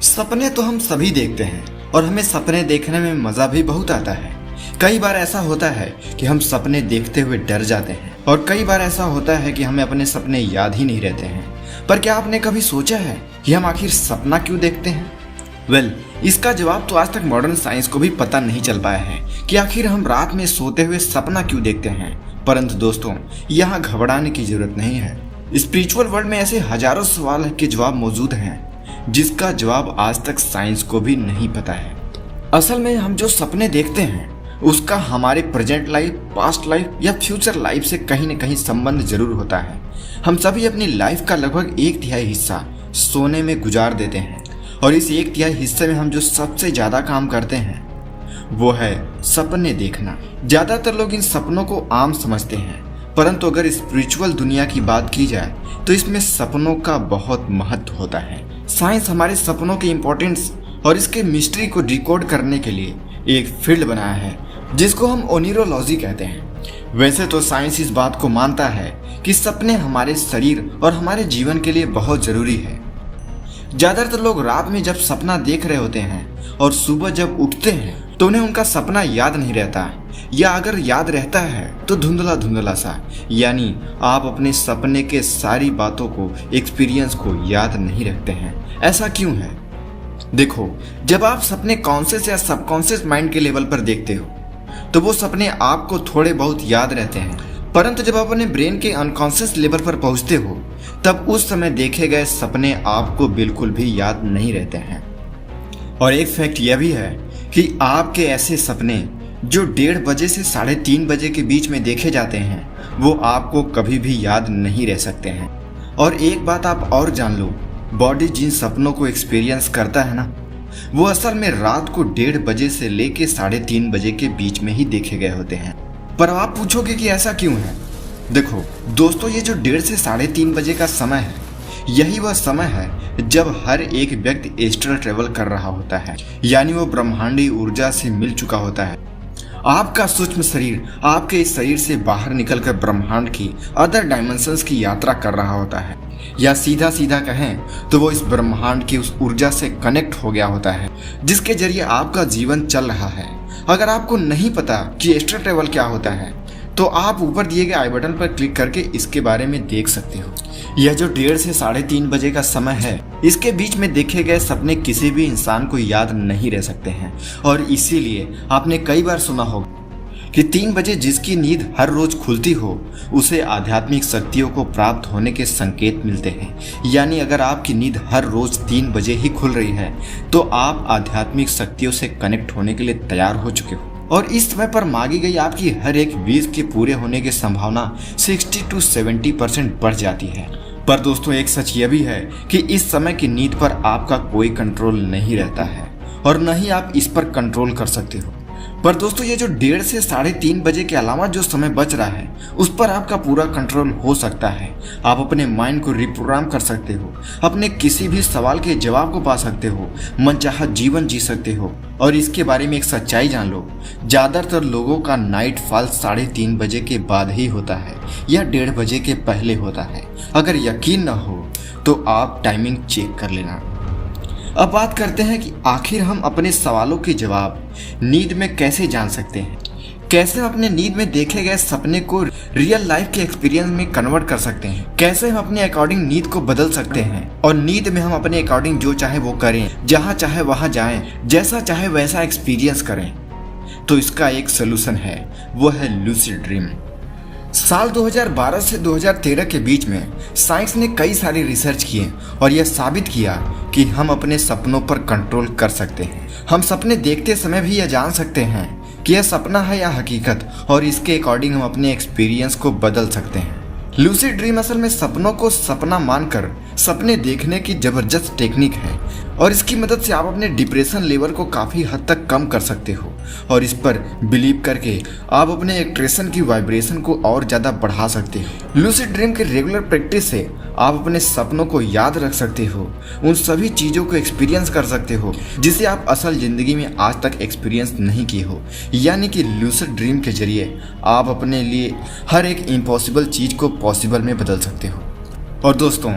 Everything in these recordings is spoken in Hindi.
सपने तो हम सभी देखते हैं और हमें सपने देखने में मजा भी बहुत आता है। कई बार ऐसा होता है कि हम सपने देखते हुए डर जाते हैं और कई बार ऐसा होता है कि हमें अपने सपने याद ही नहीं रहते हैं। पर क्या आपने कभी सोचा है कि हम आखिर सपना क्यों देखते हैं? इसका जवाब तो आज तक मॉडर्न साइंस को भी पता नहीं चल पाया है कि आखिर हम रात में सोते हुए सपना क्यों देखते हैं। परंतु दोस्तों, यहाँ घबराने की जरूरत नहीं है। स्पिरिचुअल वर्ल्ड में ऐसे हजारों सवाल के जवाब मौजूद हैं जिसका जवाब आज तक साइंस को भी नहीं पता है। असल में हम जो सपने देखते हैं उसका हमारे प्रेजेंट लाइफ, पास्ट लाइफ या फ्यूचर लाइफ से कहीं न कहीं संबंध जरूर होता है। हम सभी अपनी लाइफ का लगभग 1/3 हिस्सा सोने में गुजार देते हैं और इस 1/3 हिस्से में हम जो सबसे ज्यादा काम करते हैं वो है सपने देखना। ज्यादातर लोग इन सपनों को आम समझते हैं, परंतु अगर स्पिरिचुअल दुनिया की बात की जाए तो इसमें सपनों का बहुत महत्व होता है। साइंस हमारे सपनों के इम्पोर्टेंस और इसके मिस्ट्री को डिकोड करने के लिए एक फील्ड बनाया है जिसको हम ओनिरोलॉजी कहते हैं। वैसे तो साइंस इस बात को मानता है कि सपने हमारे शरीर और हमारे जीवन के लिए बहुत जरूरी है। ज्यादातर लोग रात में जब सपना देख रहे होते हैं और सुबह जब उठते हैं तो उन्हें उनका सपना याद नहीं रहता, या अगर याद रहता है तो धुंधला धुंधला सा, यानी आप अपने सपने के सारी बातों को, एक्सपीरियंस को याद नहीं रखते हैं। ऐसा क्यों है? देखो, जब आप सपने कॉन्शियस या सबकॉन्शियस माइंड के लेवल पर देखते हो तो वो सपने आपको थोड़े बहुत याद रहते हैं, परंतु जब आप अपने ब्रेन के अनकॉन्शियस लेवल पर पहुंचते हो तब उस समय देखे गए सपने आपको बिल्कुल भी याद नहीं रहते हैं। और एक फैक्ट यह भी है कि आपके ऐसे सपने जो 1:30 बजे से 3:30 बजे के बीच में देखे जाते हैं वो आपको कभी भी याद नहीं रह सकते हैं। और एक बात आप और जान लो, बॉडी जिन सपनों को एक्सपीरियंस करता है ना, वो असल में रात को 1:30 बजे से लेके 3:30 बजे के बीच में ही देखे गए होते हैं। पर आप पूछोगे कि ऐसा क्यों है? देखो दोस्तों, ये जो 1:30 से 3:30 बजे का समय है, यही वह समय है जब हर एक व्यक्ति एस्ट्रल ट्रेवल कर रहा होता है, यानी वो ब्रह्मांडीय ऊर्जा से मिल चुका होता है। आपका सूक्ष्म शरीर आपके इस शरीर से बाहर निकलकर ब्रह्मांड की अदर डायमेंशंस की यात्रा कर रहा होता है, या सीधा सीधा कहें तो वो इस ब्रह्मांड की उस ऊर्जा से कनेक्ट हो गया होता है जिसके जरिए आपका जीवन चल रहा है। अगर आपको नहीं पता कि एस्ट्रल ट्रेवल क्या होता है तो आप ऊपर दिए गए आई बटन पर क्लिक करके इसके बारे में देख सकते हो। यह जो 1:30 से 3:30 बजे का समय है, इसके बीच में देखे गए सपने किसी भी इंसान को याद नहीं रह सकते हैं। और इसीलिए आपने कई बार सुना होगा कि 3 बजे जिसकी नींद हर रोज खुलती हो उसे आध्यात्मिक शक्तियों को प्राप्त होने के संकेत मिलते हैं। यानी अगर आपकी नींद हर रोज 3 बजे ही खुल रही है तो आप आध्यात्मिक शक्तियों से कनेक्ट होने के लिए तैयार हो चुके हो। और इस समय पर मांगी गई आपकी हर एक विश के पूरे होने की संभावना 60 to 70% बढ़ जाती है। पर दोस्तों, एक सच यह भी है कि इस समय की नींद पर आपका कोई कंट्रोल नहीं रहता है और न ही आप इस पर कंट्रोल कर सकते हो। पर दोस्तों, ये जो 1:30 से 3:30 बजे के अलावा जो समय बच रहा है उस पर आपका पूरा कंट्रोल हो सकता है। आप अपने माइंड को रिप्रोग्राम कर सकते हो, अपने किसी भी सवाल के जवाब को पा सकते हो, मनचाहा जीवन जी सकते हो। और इसके बारे में एक सच्चाई जान लो, ज्यादातर लोगों का नाइट फॉल 3:30 बजे के बाद ही होता है या 1:30 बजे के पहले होता है। अगर यकीन न हो तो आप टाइमिंग चेक कर लेना। अब बात करते हैं कि आखिर हम अपने सवालों के जवाब नींद में कैसे जान सकते हैं। कैसे हम अपने नींद में देखे गए सपने को रियल लाइफ के एक्सपीरियंस में कन्वर्ट कर सकते हैं। कैसे हम अपने अकॉर्डिंग नींद को बदल सकते हैं और नींद में हम अपने अकॉर्डिंग जो चाहे वो करें, जहां चाहे वहां जाएं, जैसा चाहे वैसा एक्सपीरियंस करें। तो इसका एक सोल्यूशन है, वो है लूसिड ड्रीम। साल 2012 से 2013 के बीच में साइंस ने कई सारी रिसर्च किए और यह साबित किया कि हम अपने सपनों पर कंट्रोल कर सकते हैं। हम सपने देखते समय भी यह जान सकते हैं कि यह सपना है या हकीकत, और इसके अकॉर्डिंग हम अपने एक्सपीरियंस को बदल सकते हैं। लूसिड ड्रीम असल में सपनों को सपना मानकर सपने देखने की जबरदस्त टेक्निक है और इसकी मदद से आप अपने डिप्रेशन लेवल को काफ़ी हद तक कम कर सकते हो। और इस पर बिलीव करके आप अपने एक्सप्रेशन की वाइब्रेशन को और ज़्यादा बढ़ा सकते हो। लूसिड ड्रीम के रेगुलर प्रैक्टिस से आप अपने सपनों को याद रख सकते हो, उन सभी चीज़ों को एक्सपीरियंस कर सकते हो जिसे आप असल ज़िंदगी में आज तक एक्सपीरियंस नहीं किए हो। यानी कि लूसिड ड्रीम के जरिए आप अपने लिए हर एक इम्पॉसिबल चीज़ को पॉसिबल में बदल सकते हो। और दोस्तों,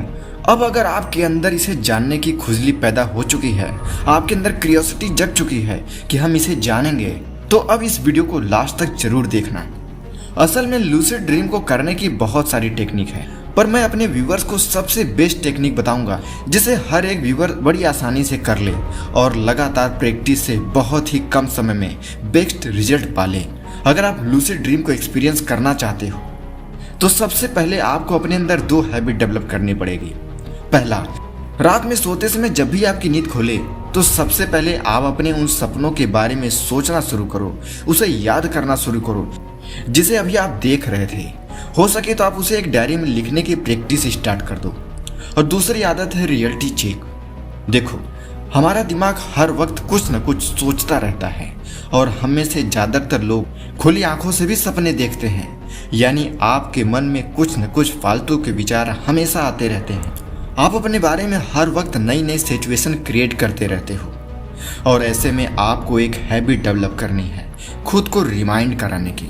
अब अगर आपके अंदर इसे जानने की खुजली पैदा हो चुकी है, आपके अंदर क्यूरियोसिटी जग चुकी है कि हम इसे जानेंगे, तो अब इस वीडियो को लास्ट तक जरूर देखना। असल में लूसिड ड्रीम को करने की बहुत सारी टेक्निक है, पर मैं अपने व्यूवर्स को सबसे बेस्ट टेक्निक बताऊंगा जिसे हर एक व्यूवर बड़ी आसानी से कर ले और लगातार प्रैक्टिस से बहुत ही कम समय में बेस्ट रिजल्ट पा ले। अगर आप लूसिड ड्रीम को एक्सपीरियंस करना चाहते हो तो सबसे पहले आपको अपने अंदर 2 हैबिट डेवलप करनी पड़ेगी। पहला, रात में सोते समय जब भी आपकी नींद खोले तो सबसे पहले आप अपने उन सपनों के बारे में सोचना शुरू करो, उसे याद करना शुरू करो जिसे अभी आप देख रहे थे। हो सके तो आप उसे एक डायरी में लिखने की प्रैक्टिस स्टार्ट कर दो। और दूसरी आदत है रियलिटी चेक। देखो, हमारा दिमाग हर वक्त कुछ न कुछ सोचता रहता है और हम में से ज्यादातर लोग खुली आंखों से भी सपने देखते हैं, यानी आपके मन में कुछ न कुछ फालतू के विचार हमेशा आते रहते हैं। आप अपने बारे में हर वक्त नई नई सिचुएशन क्रिएट करते रहते हो और ऐसे में आपको एक हैबिट डेवलप करनी है, खुद को रिमाइंड कराने की।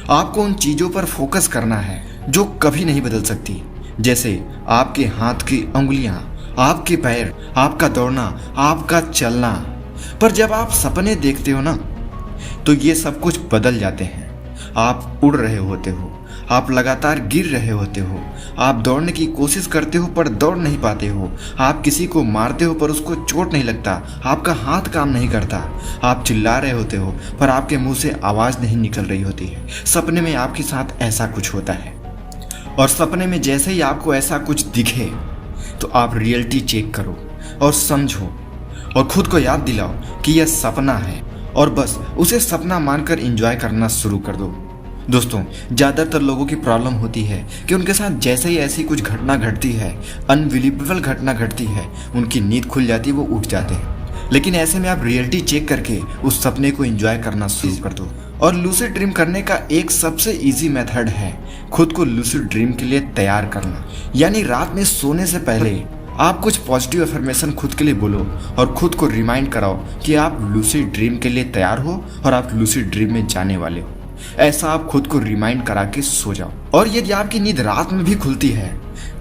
आपको उन चीज़ों पर फोकस करना है जो कभी नहीं बदल सकती, जैसे आपके हाथ की उंगलियां, आपके पैर, आपका दौड़ना, आपका चलना। पर जब आप सपने देखते हो ना, तो ये सब कुछ बदल जाते हैं। आप उड़ रहे होते हो, आप लगातार गिर रहे होते हो, आप दौड़ने की कोशिश करते हो पर दौड़ नहीं पाते हो, आप किसी को मारते हो पर उसको चोट नहीं लगता, आपका हाथ काम नहीं करता, आप चिल्ला रहे होते हो पर आपके मुंह से आवाज़ नहीं निकल रही होती है। सपने में आपके साथ ऐसा कुछ होता है और सपने में जैसे ही आपको ऐसा कुछ दिखे तो आप रियलिटी चेक करो और समझो और खुद को याद दिलाओ कि यह सपना है और बस उसे सपना मानकर एंजॉय करना शुरू कर दो। दोस्तों, ज़्यादातर लोगों की प्रॉब्लम होती है कि उनके साथ जैसे ही ऐसी कुछ घटना घटती है, अनबिलीवेबल घटना घटती है, उनकी नींद खुल जाती है, वो उठ जाते हैं। लेकिन ऐसे में आप रियलिटी चेक करके उस सपने को एंजॉय करना शुरू कर दो। और लूसिड ड्रीम करने का एक सबसे इजी मेथड है खुद को लूसिड ड्रीम के लिए तैयार करना। यानी रात में सोने से पहले आप कुछ पॉजिटिव अफर्मेशन खुद के लिए बोलो और खुद को रिमाइंड कराओ कि आप लूसिड ड्रीम के लिए तैयार हो और आप लूसिड ड्रीम में जाने वाले हो। ऐसा आप खुद को रिमाइंड करा के सो जाओ। और यदि आपकी नींद रात में भी खुलती है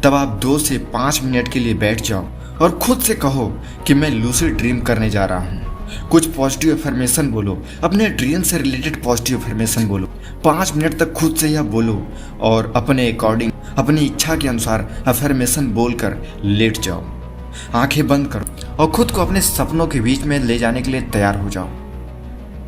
तब आप 2 से 5 मिनट के लिए बैठ जाओ और खुद से कहो कि मैं लूसिड ड्रीम करने जा रहा हूँ। कुछ पॉजिटिव अफर्मेशन बोलो, अपने ड्रीम से रिलेटेड पॉजिटिव अफर्मेशन बोलो। 5 मिनट तक खुद से यह बोलो और अपने अकॉर्डिंग, अपनी इच्छा के अनुसार अफर्मेशन बोलकर लेट जाओ। आंखें बंद करो और खुद को अपने सपनों के बीच में ले जाने के लिए तैयार हो जाओ।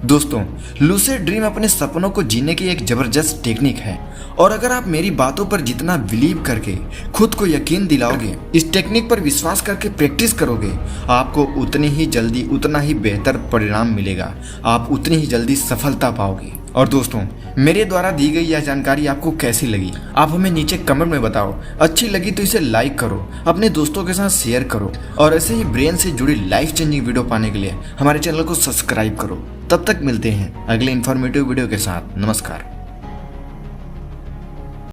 दोस्तों, लूसिड ड्रीम अपने सपनों को जीने की एक जबरदस्त टेक्निक है और अगर आप मेरी बातों पर जितना बिलीव करके खुद को यकीन दिलाओगे, इस टेक्निक पर विश्वास करके प्रैक्टिस करोगे, आपको उतनी ही जल्दी उतना ही बेहतर परिणाम मिलेगा, आप उतनी ही जल्दी सफलता पाओगे। और दोस्तों, मेरे द्वारा दी गई यह जानकारी आपको कैसी लगी आप हमें नीचे कमेंट में बताओ। अच्छी लगी तो इसे लाइक करो, अपने दोस्तों के साथ शेयर करो और ऐसे ही ब्रेन से जुड़ी लाइफ चेंजिंग वीडियो पाने के लिए हमारे चैनल को सब्सक्राइब करो। तब तक मिलते हैं अगले इन्फॉर्मेटिव वीडियो के साथ। नमस्कार।